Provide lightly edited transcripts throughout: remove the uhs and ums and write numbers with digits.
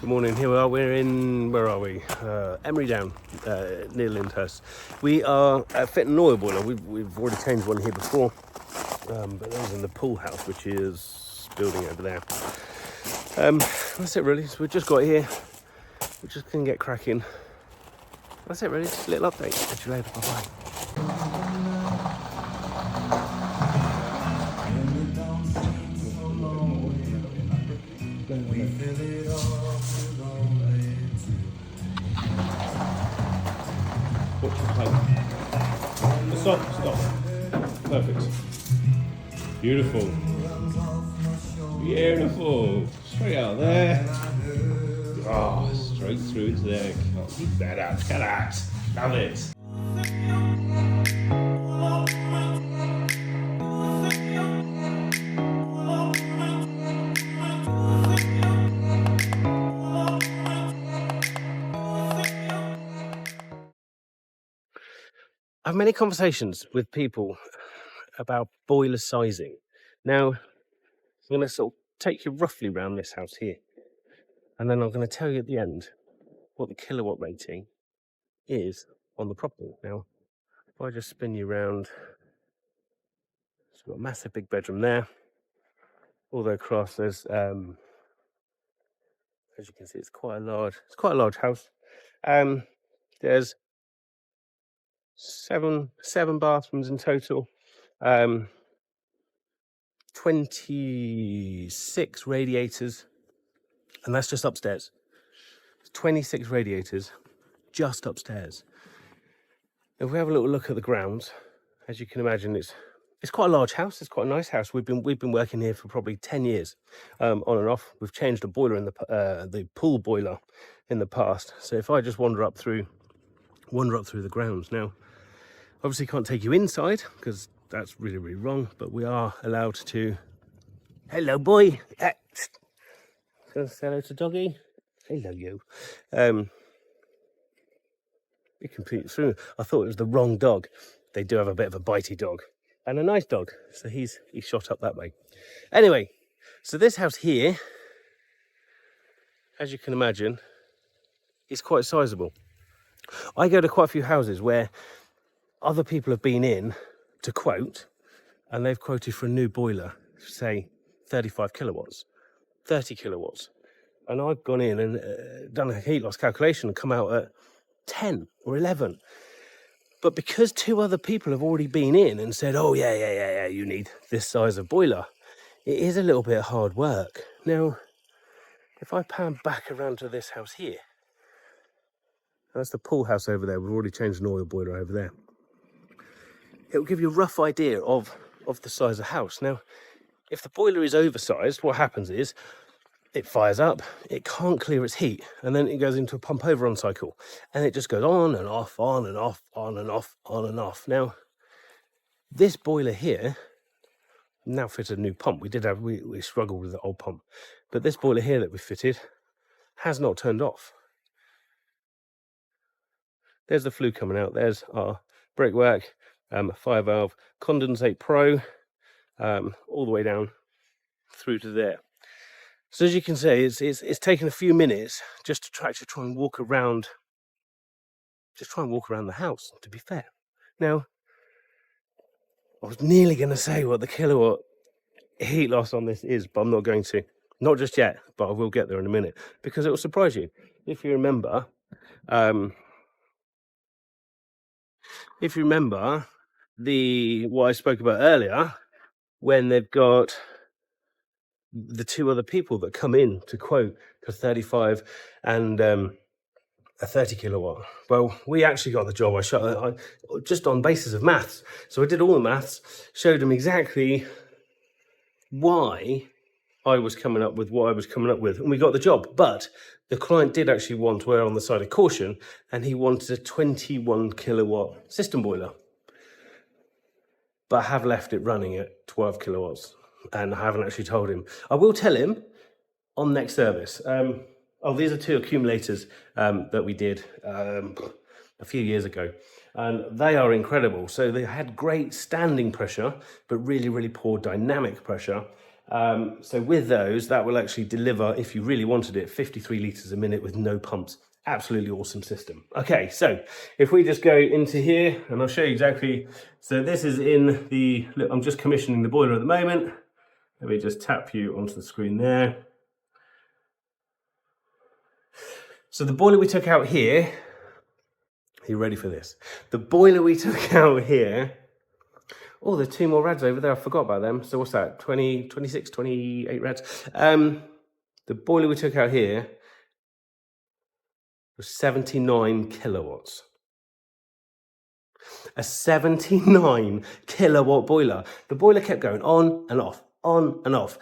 Good morning. Here we are. We're in, where are we? Emery Down, near Lyndhurst. We are fitting an oil boiler. We've already changed one here before, but that was in the pool house, which is building over there. That's it really. So we've just got here. We're just going to get cracking. That's it really. Just a little update. Catch you later. Bye-bye. Watch your pipe. Stop. Perfect. Beautiful. Beautiful. Straight out there. Oh, straight through into there. Can't keep that out. Get out. Love it. I have many conversations with people about boiler sizing. Now, I'm going to sort of take you roughly around this house here, and then I'm going to tell you at the end what the kilowatt rating is on the property. Now, if I just spin you around, so we've got a massive big bedroom there. All the way across, there's, as you can see, it's quite a large house. There's seven bathrooms in total. 26 radiators, and that's just upstairs. 26 radiators just upstairs. If we have a little look at the grounds, as you can imagine, it's quite a large house. It's quite a nice house. We've been working here for probably 10 years, on and off. We've changed the boiler in the pool boiler in the past. So if I just wander up through the grounds now, obviously can't take you inside because that's really, really wrong, but we are allowed to. Hello, boy. Say hello to doggy. Hello, you. You can peek through. I thought it was the wrong dog. They do have a bit of a bitey dog and a nice dog, so he's shot up that way. Anyway, so this house here, as you can imagine, is quite sizable. I go to quite a few houses where other people have been in to quote, and they've quoted for a new boiler, say 35 kilowatts, 30 kilowatts. And I've gone in and done a heat loss calculation and come out at 10 or 11. But because two other people have already been in and said, oh, yeah, you need this size of boiler, it is a little bit of hard work. Now, if I pan back around to this house here, that's the pool house over there. We've already changed an oil boiler over there. It will give you a rough idea of the size of the house. Now, if the boiler is oversized, what happens is it fires up, it can't clear its heat, and then it goes into a pump over on cycle, and it just goes on and off, on and off, on and off, on and off. Now, this boiler here now fitted a new pump. We struggled with the old pump, but this boiler here that we fitted has not turned off. There's the flue coming out. There's our brickwork, fire valve, condensate pro, all the way down through to there. So as you can see, it's taken a few minutes just to try and walk around. Just try and walk around the house, to be fair. Now, I was nearly going to say what the kilowatt heat loss on this is, but I'm not going to. Not just yet, but I will get there in a minute, because it will surprise you. If you remember, what I spoke about earlier, when they've got the two other people that come in to quote for 35 and a 30 kilowatt. Well, we actually got the job. I just on basis of maths. So I did all the maths, showed them exactly why I was coming up with what I was coming up with, and we got the job. But the client did actually want to err on the side of caution, and he wanted a 21 kilowatt system boiler. But I have left it running at 12 kilowatts. And I haven't actually told him. I will tell him on next service. These are two accumulators that we did a few years ago. And they are incredible. So they had great standing pressure, but really, really poor dynamic pressure. So with those, that will actually deliver, if you really wanted it, 53 litres a minute with no pumps. Absolutely awesome system. Okay, so if we just go into here, and I'll show you exactly. So this is in the, look, I'm just commissioning the boiler at the moment. Let me just tap you onto the screen there. So the boiler we took out here, are you ready for this? The boiler we took out here, oh, there's 2 more rads over there. I forgot about them. So what's that? 20, 26, 28 rads. The boiler we took out here was 79 kilowatts. A 79 kilowatt boiler. The boiler kept going on and off, on and off.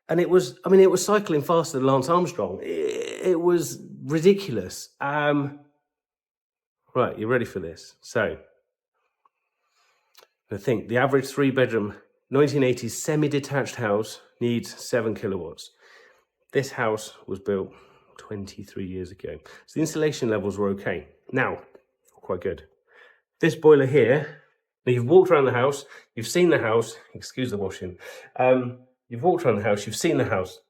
And it was, I mean, it was cycling faster than Lance Armstrong. It was ridiculous. Right, you ready for this? So, I think the average 3-bedroom 1980s semi-detached house needs 7 kilowatts. This house was built 23 years ago. So the insulation levels were okay. Now, quite good. This boiler here, now you've walked around the house, you've seen the house, excuse the washing, you've walked around the house, you've seen the house.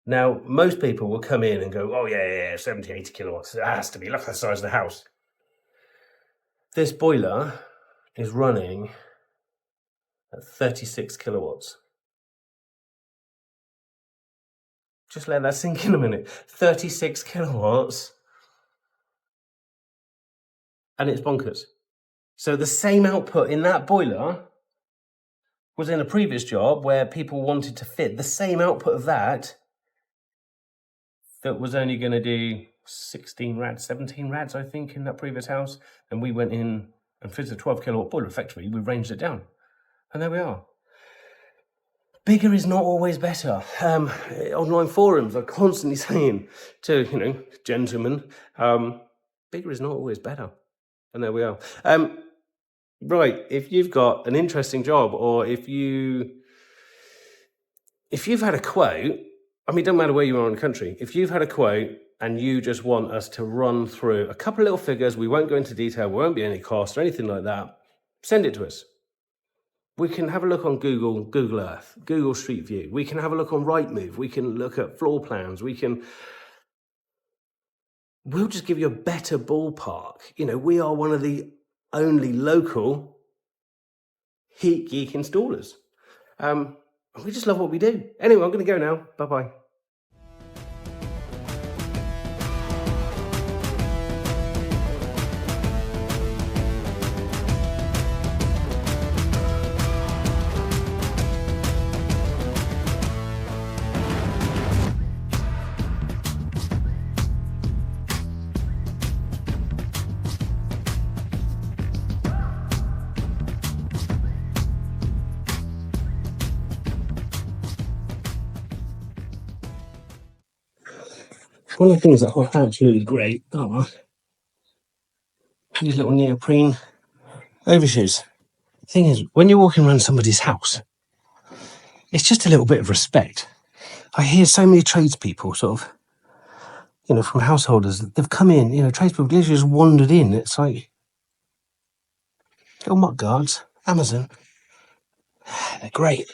Now, most people will come in and go, oh yeah, 70, 80 kilowatts, it has to be, look at the size of the house. This boiler is running at 36 kilowatts. Just let that sink in a minute. 36 kilowatts. And it's bonkers. So the same output in that boiler was in a previous job where people wanted to fit the same output of that was only going to do 16 rads, 17 rads, I think, in that previous house. And we went in and fitted a 12 kilowatt boiler effectively. We ranged it down. And there we are. Bigger is not always better. Online forums are constantly saying to, gentlemen, bigger is not always better. And there we are. Right, if you've got an interesting job, or if you've had a quote, I mean, it doesn't matter where you are in the country, if you've had a quote and you just want us to run through a couple of little figures, we won't go into detail, there won't be any cost or anything like that, send it to us. We can have a look on Google Earth, Google Street View. We can have a look on Rightmove. We can look at floor plans. We'll just give you a better ballpark. We are one of the only local Heat Geek installers. We just love what we do. Anyway, I'm going to go now. Bye-bye. One of the things that are absolutely great are these little neoprene overshoes. The thing is, when you're walking around somebody's house, it's just a little bit of respect. I hear so many tradespeople sort of, from householders, they've come in, tradespeople literally just wandered in. It's like, little muck guards, Amazon, they're great.